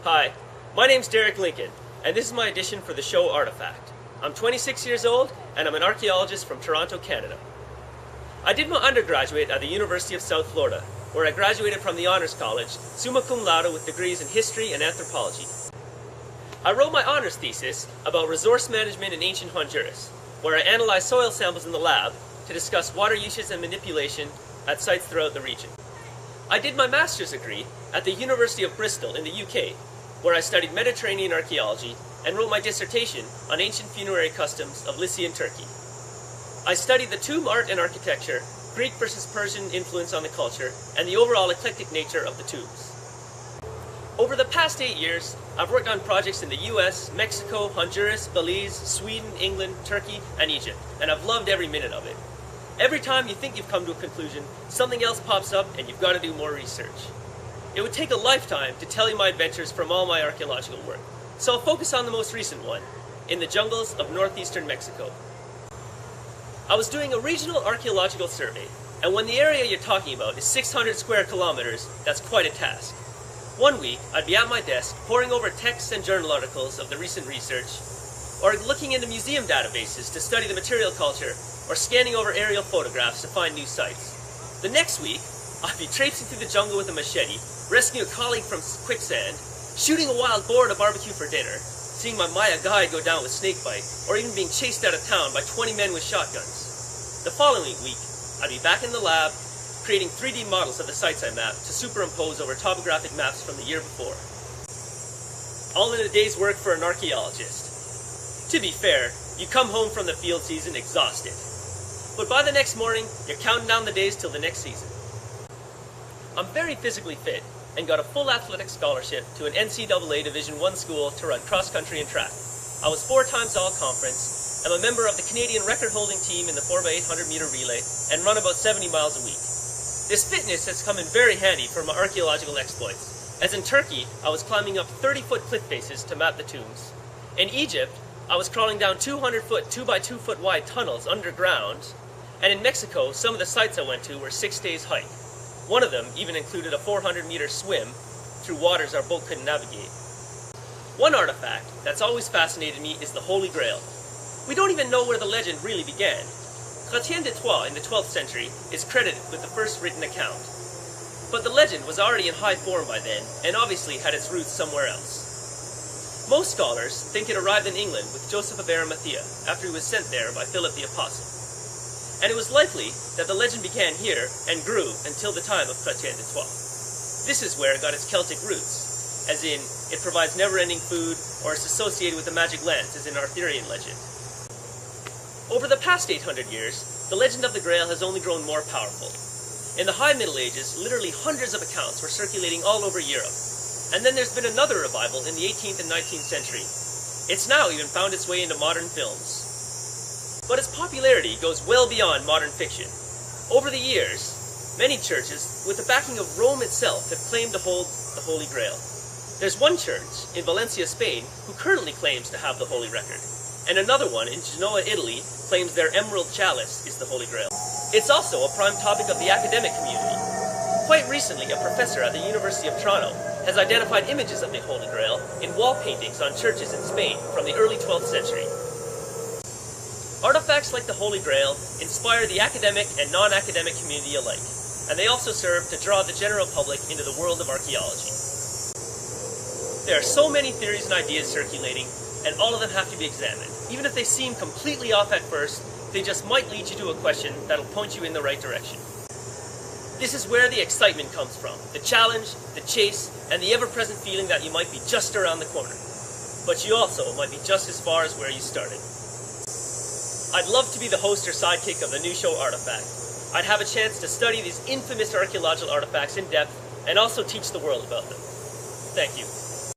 Hi, my name's Derek Lincoln, and this is my audition for the show Artefact. I'm 26 years old, and I'm an archaeologist from Toronto, Canada. I did my undergraduate at the University of South Florida, where I graduated from the Honors College, summa cum laude with degrees in history and anthropology. I wrote my honors thesis about resource management in ancient Honduras, where I analyzed soil samples in the lab to discuss water usage and manipulation at sites throughout the region. I did my master's degree at the University of Bristol in the UK, where I studied Mediterranean archaeology and wrote my dissertation on ancient funerary customs of Lycian Turkey. I studied the tomb art and architecture, Greek versus Persian influence on the culture, and the overall eclectic nature of the tombs. Over the past 8 years, I've worked on projects in the US, Mexico, Honduras, Belize, Sweden, England, Turkey, and Egypt, and I've loved every minute of it. Every time you think you've come to a conclusion, something else pops up and you've got to do more research. It would take a lifetime to tell you my adventures from all my archaeological work, so I'll focus on the most recent one, in the jungles of northeastern Mexico. I was doing a regional archaeological survey, and when the area you're talking about is 600 square kilometers, that's quite a task. One week, I'd be at my desk, poring over texts and journal articles of the recent research, or looking into museum databases to study the material culture, or scanning over aerial photographs to find new sites. The next week, I'd be traipsing through the jungle with a machete, rescuing a colleague from quicksand, shooting a wild boar at a barbecue for dinner, seeing my Maya guide go down with snakebite, or even being chased out of town by 20 men with shotguns. The following week, I'd be back in the lab, creating 3D models of the sites I mapped to superimpose over topographic maps from the year before. All in a day's work for an archaeologist. To be fair, you come home from the field season exhausted. But by the next morning, you're counting down the days till the next season. I'm very physically fit and got a full athletic scholarship to an NCAA Division I school to run cross-country and track. I was 4 times all-conference, am a member of the Canadian record-holding team in the 4x800 meter relay, and run about 70 miles a week. This fitness has come in very handy for my archaeological exploits, as in Turkey, I was climbing up 30-foot cliff faces to map the tombs. In Egypt, I was crawling down 200-foot, 2x2-foot wide tunnels underground, and in Mexico, some of the sites I went to were 6 days hike. One of them even included a 400-meter swim through waters our boat couldn't navigate. One artifact that's always fascinated me is the Holy Grail. We don't even know where the legend really began. Chrétien de Troyes in the 12th century is credited with the first written account. But the legend was already in high form by then, and obviously had its roots somewhere else. Most scholars think it arrived in England with Joseph of Arimathea after he was sent there by Philip the Apostle. And it was likely that the legend began here and grew until the time of Chrétien de Troyes. This is where it got its Celtic roots, as in, it provides never-ending food, or is associated with the magic lance, as in Arthurian legend. Over the past 800 years, the legend of the Grail has only grown more powerful. In the High Middle Ages, literally hundreds of accounts were circulating all over Europe. And then there's been another revival in the 18th and 19th century. It's now even found its way into modern films. But its popularity goes well beyond modern fiction. Over the years, many churches, with the backing of Rome itself, have claimed to hold the Holy Grail. There's one church in Valencia, Spain, who currently claims to have the Holy Record, and another one in Genoa, Italy, claims their Emerald Chalice is the Holy Grail. It's also a prime topic of the academic community. Quite recently, a professor at the University of Toronto has identified images of the Holy Grail in wall paintings on churches in Spain from the early 12th century. Artifacts like the Holy Grail inspire the academic and non-academic community alike, and they also serve to draw the general public into the world of archaeology. There are so many theories and ideas circulating, and all of them have to be examined. Even if they seem completely off at first, they just might lead you to a question that'll point you in the right direction. This is where the excitement comes from, the challenge, the chase, and the ever-present feeling that you might be just around the corner. But you also might be just as far as where you started. I'd love to be the host or sidekick of the new show Artefact. I'd have a chance to study these infamous archaeological artifacts in depth and also teach the world about them. Thank you.